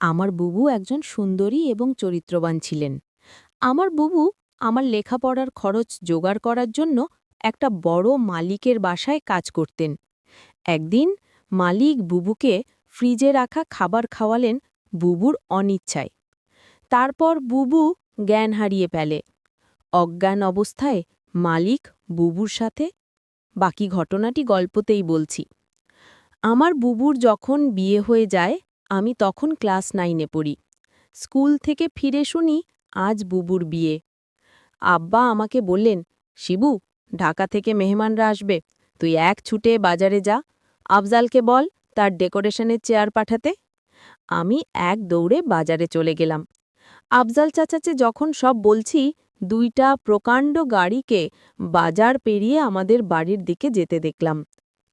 আমার বুবু একজন সুন্দরী এবং চরিত্রবান ছিলেন। আমার বুবু আমার লেখাপড়ার খরচ জোগাড় করার জন্য একটা বড় মালিকের বাসায় কাজ করতেন। একদিন মালিক বুবুকে ফ্রিজে রাখা খাবার খাওয়ালেন বুবুর অনিচ্ছায়। তারপর বুবু জ্ঞান হারিয়ে ফেলে। অজ্ঞান অবস্থায় মালিক বুবুর সাথে বাকি ঘটনাটি গল্পতেই বলছি। আমার বুবুর যখন বিয়ে হয়ে যায়, আমি তখন ক্লাস 9-এ পড়ি। স্কুল থেকে ফিরে শুনি আজ বুবুর বিয়ে। আব্বা আমাকে বললেন, শিবু, ঢাকা থেকে মেহমানরা আসবে, তুই এক ছুটে বাজারে যা, আফজালকে বল তার ডেকোরেশনের চেয়ার পাঠাতে। আমি এক দৌড়ে বাজারে চলে গেলাম। আফজাল চাচাকে যখন সব বলছি, 2টা প্রকাণ্ড গাড়িকে বাজার পেরিয়ে আমাদের বাড়ির দিকে যেতে দেখলাম।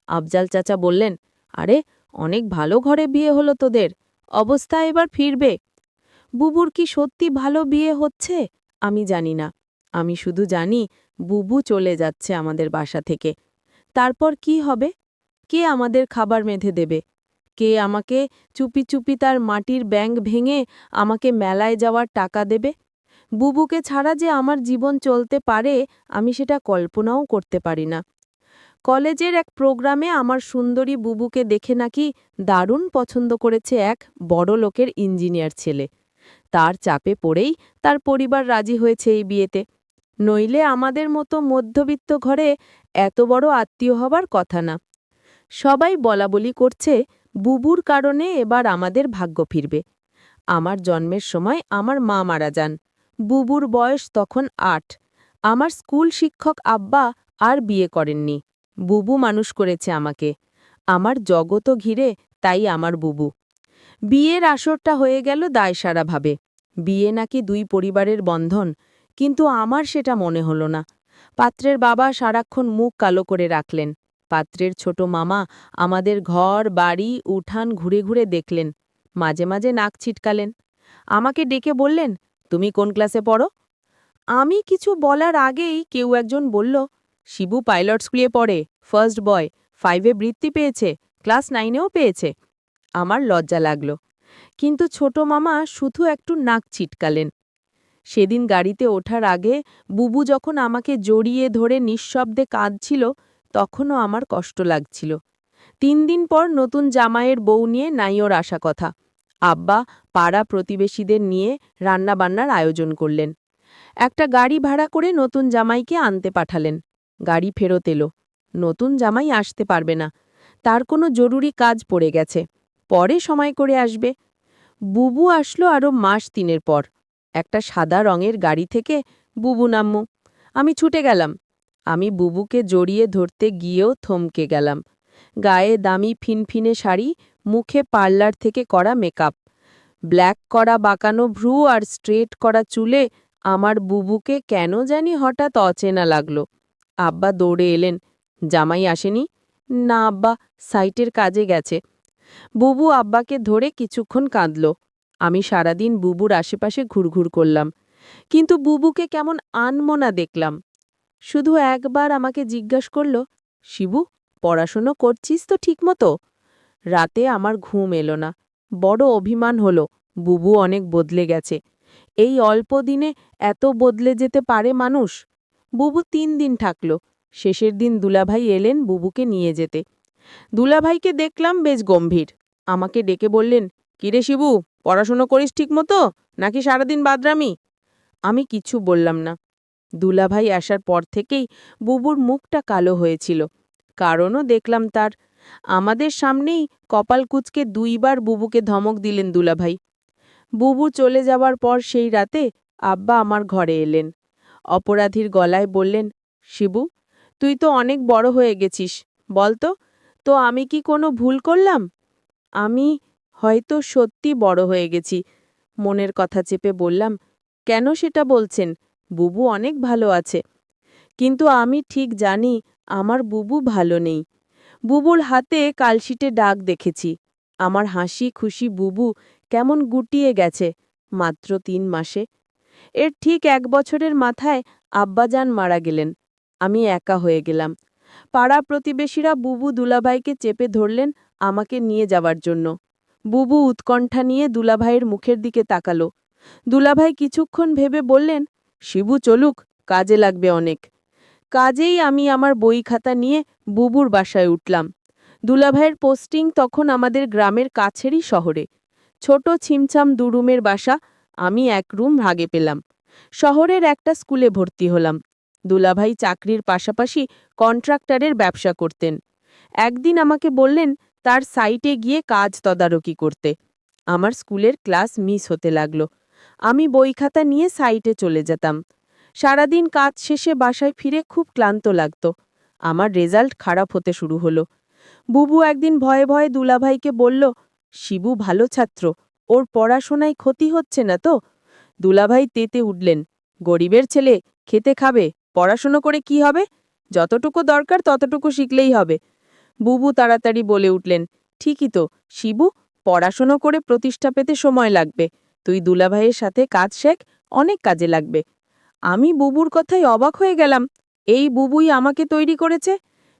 আফজাল চাচা বললেন, আরে, অনেক ভালো ঘরে বিয়ে হলো তোদের, অবস্থা এবার ফিরবে। বুবুর কি সত্যি ভালো বিয়ে হচ্ছে আমি জানি না। আমি শুধু জানি বুবু চলে যাচ্ছে আমাদের বাসা থেকে। তারপর কি হবে? কে আমাদের খাবার মেধে দেবে? কে আমাকে চুপি চুপি তার মাটির ব্যাঙ ভেঙে আমাকে মেলায় যাওয়ার টাকা দেবে? বুবুকে ছাড়া যে আমার জীবন চলতে পারে, আমি সেটা কল্পনাও করতে পারি না। কলেজের এক প্রোগ্রামে আমার সুন্দরী বুবুকে দেখে নাকি দারুণ পছন্দ করেছে এক বড় লোকের ইঞ্জিনিয়ার ছেলে। তার চাপে পড়েই তার পরিবার রাজি হয়েছে এই বিয়েতে। নইলে আমাদের মতো মধ্যবিত্ত ঘরে এত বড় আত্মীয় হবার কথা না। সবাই বলাবলি করছে বুবুর কারণে এবার আমাদের ভাগ্য ফিরবে। আমার জন্মের সময় আমার মা মারা যান। বুবুর বয়স তখন 8। আমার স্কুল শিক্ষক আব্বা আর বিয়ে করেননি। বুবু মানুষ করেছে আমাকে। আমার জগতও ঘিরে তাই আমার বুবু। বিয়ের আসরটা হয়ে গেল দায়সারাভাবে। বিয়ে নাকি 2 পরিবারের বন্ধন, কিন্তু আমার সেটা মনে হলো না। পাত্রের বাবা সারাক্ষণ মুখ কালো করে রাখলেন। পাত্রের ছোট মামা আমাদের ঘর বাড়ি উঠান ঘুরে ঘুরে দেখলেন, মাঝে মাঝে নাক ছিটকালেন। আমাকে ডেকে বললেন, তুমি কোন ক্লাসে পড়ো? আমি কিছু বলার আগেই কেউ একজন বলল, শিবু পাইলট স্কুলে পড়ে, ফার্স্ট বয়, 5-এ বৃত্তি পেয়েছে, ক্লাস 9-এও পেয়েছে। আমার লজ্জা লাগল, কিন্তু ছোট মামা শুধু একটু নাক ছিটকালেন। সেদিন গাড়িতে ওঠার আগে বুবু যখন আমাকে জড়িয়ে ধরে নিঃশব্দে কাঁদছিল, তখনও আমার কষ্ট লাগছিল। 3 দিন পর নতুন জামাইয়ের বউ নিয়ে নাইওর আসা কথা। আব্বা পাড়া প্রতিবেশীদের নিয়ে রান্নাবান্নার আয়োজন করলেন। একটা গাড়ি ভাড়া করে নতুন জামাইকে আনতে পাঠালেন। গাড়ি ফেরত এলো। নতুন জামাই আসতে পারবে না, তার কোনো জরুরি কাজ পড়ে গেছে, পরে সময় করে আসবে। বুবু আসলো আরও মাস 3-এর পর। একটা সাদা রঙের গাড়ি থেকে বুবু নাম্মু। আমি ছুটে গেলাম। আমি বুবুকে জড়িয়ে ধরতে গিয়েও থমকে গেলাম। গায়ে দামি ফিনফিনে শাড়ি, মুখে পার্লার থেকে করা মেকআপ, ব্ল্যাক করা বাঁকানো ভ্রু আর স্ট্রেট করা চুলে আমার বুবুকে কেন জানি হঠাৎ অচেনা লাগলো। আব্বা দৌড়ে এলেন, জামাই আসেনি? না আব্বা, সাইটের কাজে গেছে। বুবু আব্বাকে ধরে কিছুক্ষণ কাঁদল। আমি সারাদিন বুবুর আশেপাশে ঘুরঘুর করলাম, কিন্তু বুবুকে কেমন আনমনা দেখলাম। শুধু একবার আমাকে জিজ্ঞাস করল, শিবু, পড়াশুনো করছিস তো ঠিকমতো? রাতে আমার ঘুম এলো না। বড় অভিমান হলো, বুবু অনেক বদলে গেছে। এই অল্প দিনে এত বদলে যেতে পারে মানুষ? বুবু 3 দিন থাকল। শেষের দিন দুলাভাই এলেন বুবুকে নিয়ে যেতে। দুলাভাইকে দেখলাম বেশ গম্ভীর। আমাকে ডেকে বললেন, কিরে শিবু, পড়াশুনো করিস ঠিকমতো নাকি সারাদিন বাদরামি? আমি কিছু বললাম না। দুলাভাই আসার পর থেকেই বুবুর মুখটা কালো হয়েছিল। কারণও দেখলাম তার। আমাদের সামনেই কপাল কুঁচকে 2 বার বুবুকে ধমক দিলেন দুলাভাই। বুবু চলে যাবার পর সেই রাতে আব্বা আমার ঘরে এলেন। অপরাধীর গলায় বললেন, শিবু, তুই তো অনেক বড় হয়ে গেছিস, বলতো, তো আমি কি কোনো ভুল করলাম? আমি হয়তো সত্যি বড় হয়ে গেছি। মনের কথা চেপে বললাম, কেন সেটা বলছেন? বুবু অনেক ভালো আছে। কিন্তু আমি ঠিক জানি আমার বুবু ভালো নেই। বুবুর হাতে কালশিটে দাগ দেখেছি। আমার হাসি খুশি বুবু কেমন গুটিয়ে গেছে মাত্র 3 মাসে। এর ঠিক 1 বছরের মাথায় আব্বাজান মারা গেলেন। আমি একা হয়ে গেলাম। পাড়া প্রতিবেশীরা বুবু দুলাভাইকে চেপে ধরলেন আমাকে নিয়ে যাবার জন্য। বুবু উৎকণ্ঠা নিয়ে দুলাভাইয়ের মুখের দিকে তাকালো। দুলাভাই কিছুক্ষণ ভেবে বললেন, শিবু চলুক, কাজে লাগবে অনেক। কাজেই আমি আমার বই খাতা নিয়ে বুবুর বাসায় উঠলাম। দুলাভাইয়ের পোস্টিং তখন আমাদের গ্রামের কাছেরই শহরে। ছোট ছিমছাম দুরুমের বাসা, আমি এক রুম ভাগে পেলাম। শহরের একটা স্কুলে ভর্তি হলাম। দুলাভাই চাকরির পাশাপাশি কন্ট্রাক্টরের ব্যবসা করতেন। একদিন আমাকে বললেন তার সাইটে গিয়ে কাজ তদারকি করতে। আমার স্কুলের ক্লাস মিস হতে লাগলো। আমি বই খাতা নিয়ে সাইটে চলে যেতাম। সারাদিন কাজ শেষে বাসায় ফিরে খুব ক্লান্ত লাগত। আমার রেজাল্ট খারাপ হতে শুরু হলো। বুবু একদিন ভয়ে ভয়ে দুলাভাইকে বলল, শিবু ভালো ছাত্র, ওর পড়াশোনায় ক্ষতি হচ্ছে না তো? দুলাভাই তেতে উঠলেন, গরিবের ছেলে, খেতে খাবে, পড়াশোনা করে কি হবে? যতটুকু দরকার ততটুকু শিখলেই হবে। বুবু তাড়াতাড়ি বলে উঠলেন, ঠিকই তো শিবু, পড়াশোনা করে প্রতিষ্ঠা পেতে সময় লাগবে। তুই দুলাভাইয়ের সাথে কাজ শেখ, অনেক কাজে লাগবে। আমি বুবুর কথায় অবাক হয়ে গেলাম। এই বুবুই আমাকে তৈরি করেছে।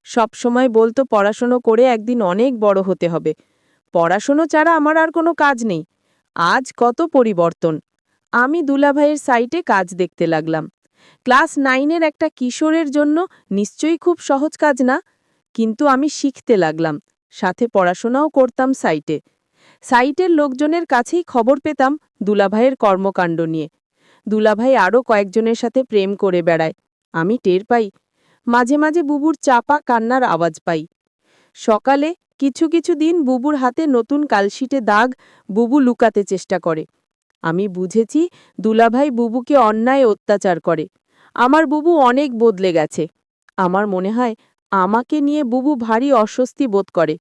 সব সময় বলতো পড়াশোনা করে একদিন অনেক বড় হতে হবে। পড়াশোনা ছাড়া আমার আর কোনো কাজ নেই। আজ কত পরিবর্তন। আমি দুলাভাইয়ের সাইটে কাজ দেখতে লাগলাম। ক্লাস 9-এর একটা কিশোরের জন্য নিশ্চয়ই খুব সহজ কাজ না, কিন্তু আমি শিখতে লাগলাম, সাথে পড়াশোনাও করতাম সাইটে। সাইটের লোকজনের কাছেই খবর পেতাম দুলাভাইয়ের কর্মকাণ্ড নিয়ে। দুলাভাই আরও কয়েকজনের সাথে প্রেম করে বেড়ায়, আমি টের পাই। মাঝে মাঝে বুবুর চাপা কান্নার আওয়াজ পাই। সকালে কিছু কিছু দিন বুবুর হাতে নতুন কালশিটে দাগ বুবু লুকাতে চেষ্টা করে। আমি বুঝেছি দুলাভাই বুবুকে অন্যায় অত্যাচার করে। আমার বুবু অনেক বদলে গেছে। আমার মনে হয় আমাকে নিয়ে বুবু ভারী অস্বস্তি বোধ করে।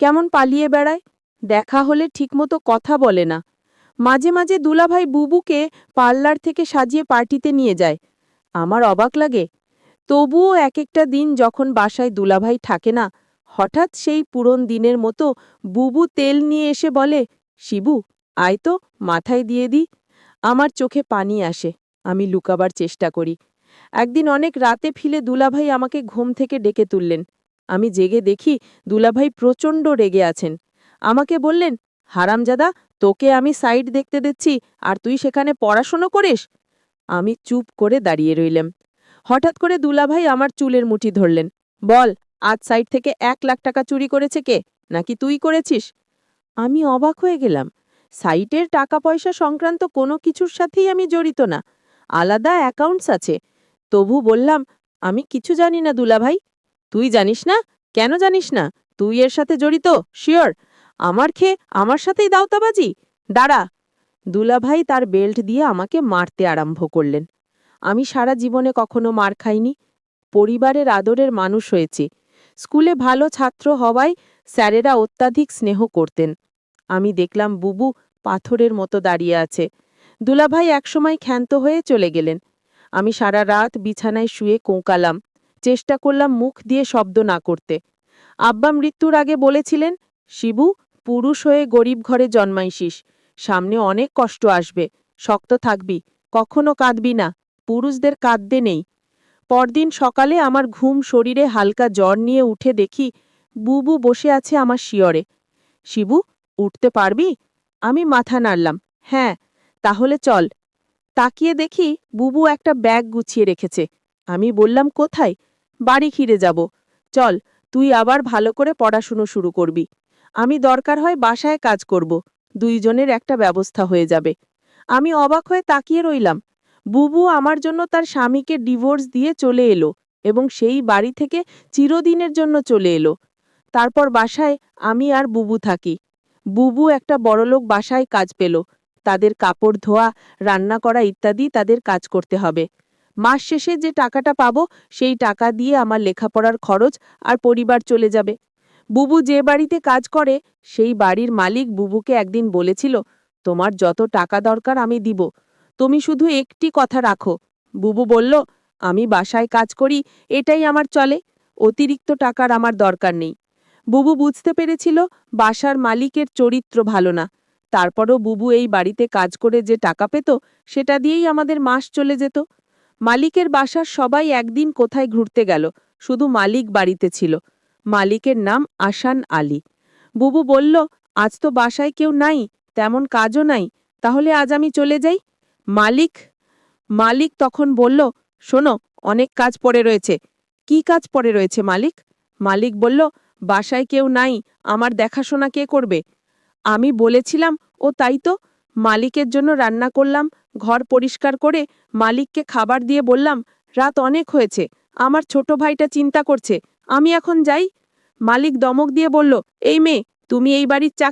কেমন পালিয়ে বেড়ায়, দেখা হলে ঠিকমতো কথা বলে না। মাঝে মাঝে দুলাভাই বুবুকে পার্লার থেকে সাজিয়ে পার্টিতে নিয়ে যায়। আমার অবাক লাগে। তবুও এক একটা দিন যখন বাসায় দুলাভাই থাকে না, হঠাৎ সেই পুরন দিনের মতো বুবু তেল নিয়ে এসে বলে, শিবু আয় তো, মাথায় দিয়ে দি। আমার চোখে পানি আসে। আমি লুকাবার চেষ্টা করি। একদিন অনেক রাতে ফিলে দুলাভাই আমাকে ঘুম থেকে ডেকে তুললেন। আমি জেগে দেখি দুলাভাই প্রচণ্ড রেগে আছেন। আমাকে বললেন, হারামজাদা, তোকে আমি সাইড দেখতে দিচ্ছি আর তুই সেখানে পড়াশোনা করিস? আমি চুপ করে দাঁড়িয়ে রইলাম। হঠাৎ করে দুলাভাই আমার চুলের মুঠি ধরলেন। বল, আজ সাইড থেকে 1 লাখ টাকা চুরি করেছে কে? নাকি তুই করেছিস? আমি অবাক হয়ে গেলাম। সাইটের টাকা পয়সা সংক্রান্ত কোনো কিছুর সাথেই আমি জড়িত না। আলাদা অ্যাকাউন্টস আছে। তবু বললাম, আমি কিছু জানি না দুলাভাই। তুই জানিস না? কেন জানিস না? তুই এর সাথে জড়িত, শিওর? আমার খেয়ে আমার সাথেই দাওতাবাজি? দাঁড়া। দুলাভাই তার বেল্ট দিয়ে আমাকে মারতে আরম্ভ করলেন। আমি সারা জীবনে কখনো মার খাইনি। পরিবারের আদরের মানুষ হয়েছি। স্কুলে ভালো ছাত্র হওয়ায় স্যারেরা অত্যাধিক স্নেহ করতেন। আমি দেখলাম বুবু পাথরের মতো দাঁড়িয়ে আছে। দুলাভাই একসময় ক্ষান্ত হয়ে চলে গেলেন। আমি সারা রাত বিছানায় শুয়ে কোঁকালাম। চেষ্টা করলাম মুখ দিয়ে শব্দ না করতে। আব্বা মৃত্যুর আগে বলেছিলেন, শিবু, পুরুষ হয়ে গরিব ঘরে জন্মাইছিস, সামনে অনেক কষ্ট আসবে, শক্ত থাকবি, কখনো কাঁদবি না, পুরুষদের কাঁদতে নেই। পরদিন সকালে আমার ঘুম শরীরে হালকা জ্বর নিয়ে উঠে দেখি বুবু বসে আছে আমার শিয়রে। শিবু, উঠতে পারবি? আমি মাথা নাড়লাম, হ্যাঁ। তাহলে চল। তাকিয়ে দেখি বুবু একটা ব্যাগ গুছিয়ে রেখেছে। আমি বললাম, কোথায়? বাড়ি ফিরে যাব। চল, তুই আবার ভালো করে পড়াশুনো শুরু করবি। আমি দরকার হয় বাসায় কাজ করব। দুইজনের একটা ব্যবস্থা হয়ে যাবে। আমি অবাক হয়ে তাকিয়ে রইলাম। বুবু আমার জন্য তার স্বামীকে ডিভোর্স দিয়ে চলে এলো এবং সেই বাড়ি থেকে চিরদিনের জন্য চলে এলো। তারপর বাসায় আমি আর বুবু থাকি। বুবু একটা বড়লোক বাসায় কাজ পেল। তাদের কাপড় ধোয়া, রান্না করা ইত্যাদি তাদের কাজ করতে হবে। মাস শেষে যে টাকাটা পাবো সেই টাকা দিয়ে আমার লেখাপড়ার খরচ আর পরিবার চলে যাবে। বুবু যে বাড়িতে কাজ করে সেই বাড়ির মালিক বুবুকে একদিন বলেছিল, তোমার যত টাকা দরকার আমি দিব, তুমি শুধু একটি কথা রাখো। বুবু বলল, আমি বাসায় কাজ করি, এটাই আমার চলে, অতিরিক্ত টাকার আমার দরকার নেই। বুবু বুঝতে পেরেছিল বাসার মালিকের চরিত্র ভালো না। তারপরও বুবু এই বাড়িতে কাজ করে যে টাকা পেত সেটা দিয়েই আমাদের মাস চলে যেত। মালিকের বাসার সবাই একদিন কোথায় ঘুরতে গেল, শুধু মালিক বাড়িতে ছিল। মালিকের নাম আসান আলী। বুবু বলল, আজ তো বাসায় কেউ নাই, তেমন কাজও নাই, তাহলে আজ আমি চলে যাই। মালিক মালিক তখন বলল, শোনো, অনেক কাজ পড়ে রয়েছে। কি কাজ পড়ে রয়েছে মালিক? মালিক বলল, বাসায় কেউ নাই, আমার দেখাশোনা কে করবে? আমি বলেছিলাম, ও তাই তো। মালিকের জন্য রান্না করলাম, ঘর পরিষ্কার করে মালিককে খাবার দিয়ে বললাম, রাত অনেক হয়েছে, আমার ছোট ভাইটা চিন্তা করছে, আমি এখন যাই। মালিক দমক দিয়ে বলল, এই মেয়ে, তুমি এই বাড়ির